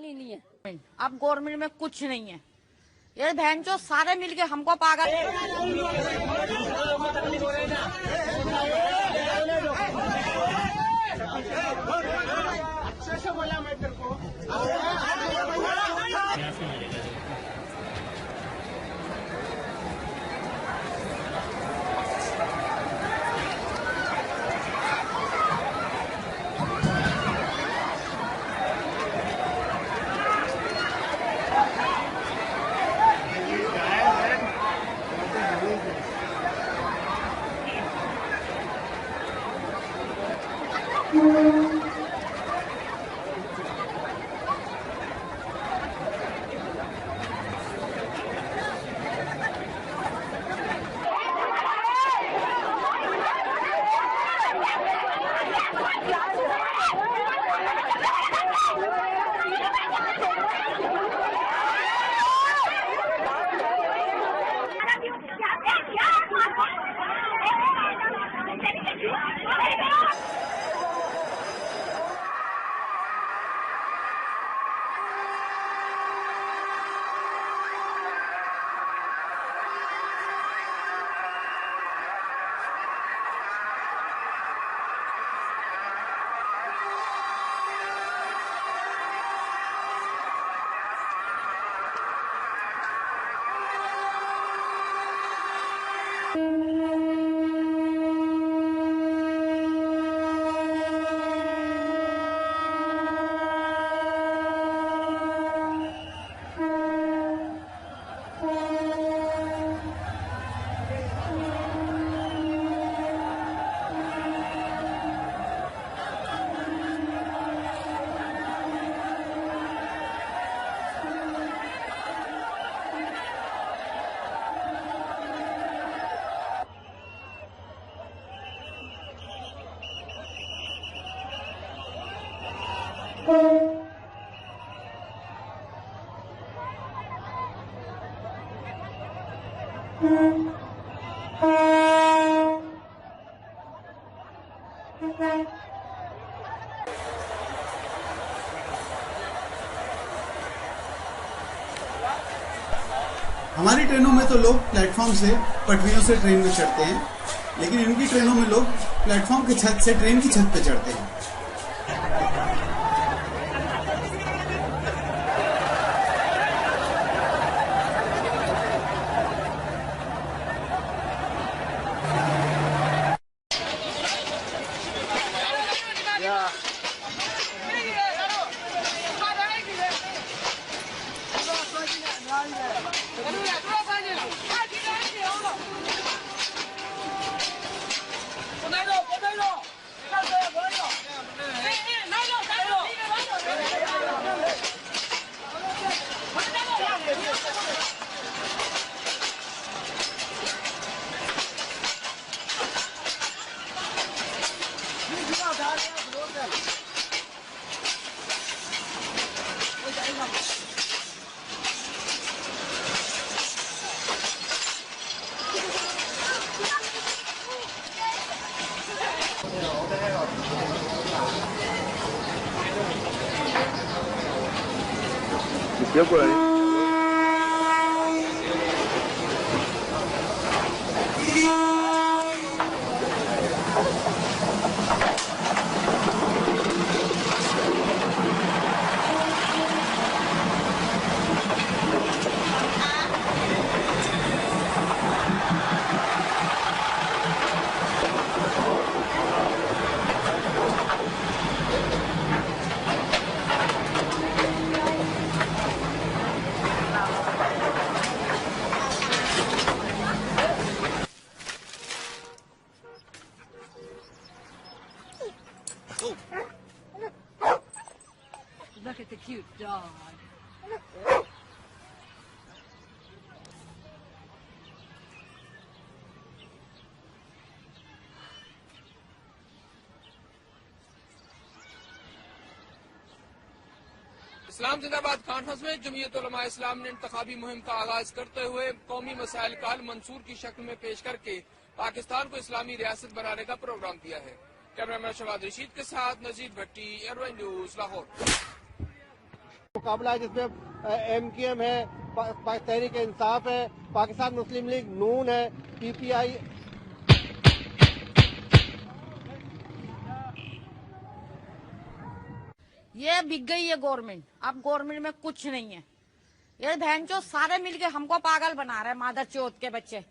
सवाल ही नहीं है। अब गवर्नमेंट में कुछ नहीं है, ये बहन जो सारे मिलके हमको पागल। हमारी ट्रेनों में तो लोग प्लेटफॉर्म से पटरियों से ट्रेन में चढ़ते हैं, लेकिन इनकी ट्रेनों में लोग प्लेटफॉर्म की छत से ट्रेन की छत पे चढ़ते हैं। Yo por ahí. Look at the cute dog. इस्लाम जिंदाबाद कॉन्फ्रेंस में जमीयत उलमा इस्लाम ने इंतखाबी मुहिम का आगाज करते हुए कौमी मसाइल का हल मंसूर की शक्ल में पेश करके पाकिस्तान को इस्लामी रियासत बनाने का प्रोग्राम दिया है। कैमरामैन शवाद रशीद के साथ नजीर भट्टी, एयरवाइन न्यूज, लाहौर। मुकाबला है जिसमें MKM है, तहरीक इंसाफ है, पाकिस्तान मुस्लिम लीग नून है, PPI। ये बिक गई है गवर्नमेंट, अब गवर्नमेंट में कुछ नहीं है। ये बहन चो सारे मिलके हमको पागल बना रहे हैं, मादर चौथ के बच्चे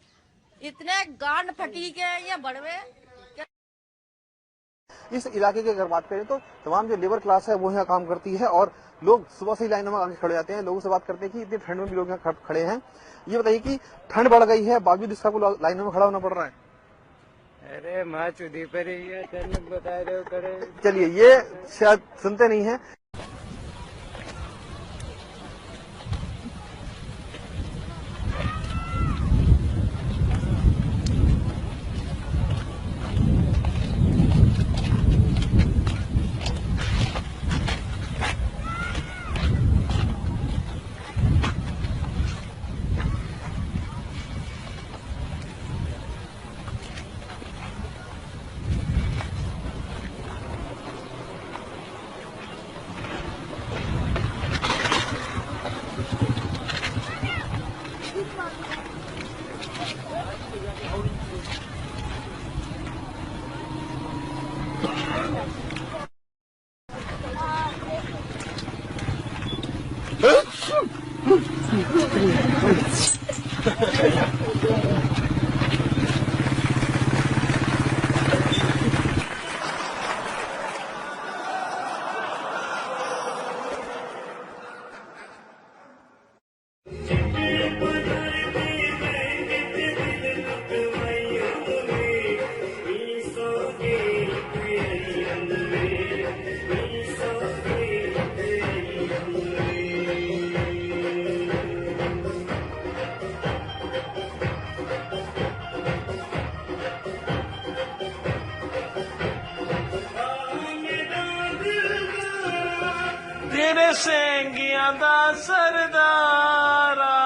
इतने गांड फटी के ये बड़वे। इस इलाके की अगर बात करें तो तमाम जो लेबर क्लास है वो यहाँ काम करती है और लोग सुबह से ही लाइनों में आगे खड़े जाते हैं। लोगों से बात करते हैं कि इतनी ठंड में भी लोग यहाँ खड़े हैं। ये बताइए कि ठंड बढ़ गई है, बावजूद इसका को लाइनों में खड़ा होना पड़ रहा है। अरे माँ चुदी पर ही है, बता रहे हो करे। चलिए, ये शायद सुनते नहीं है। तेरे सेंगियां दा सरदारा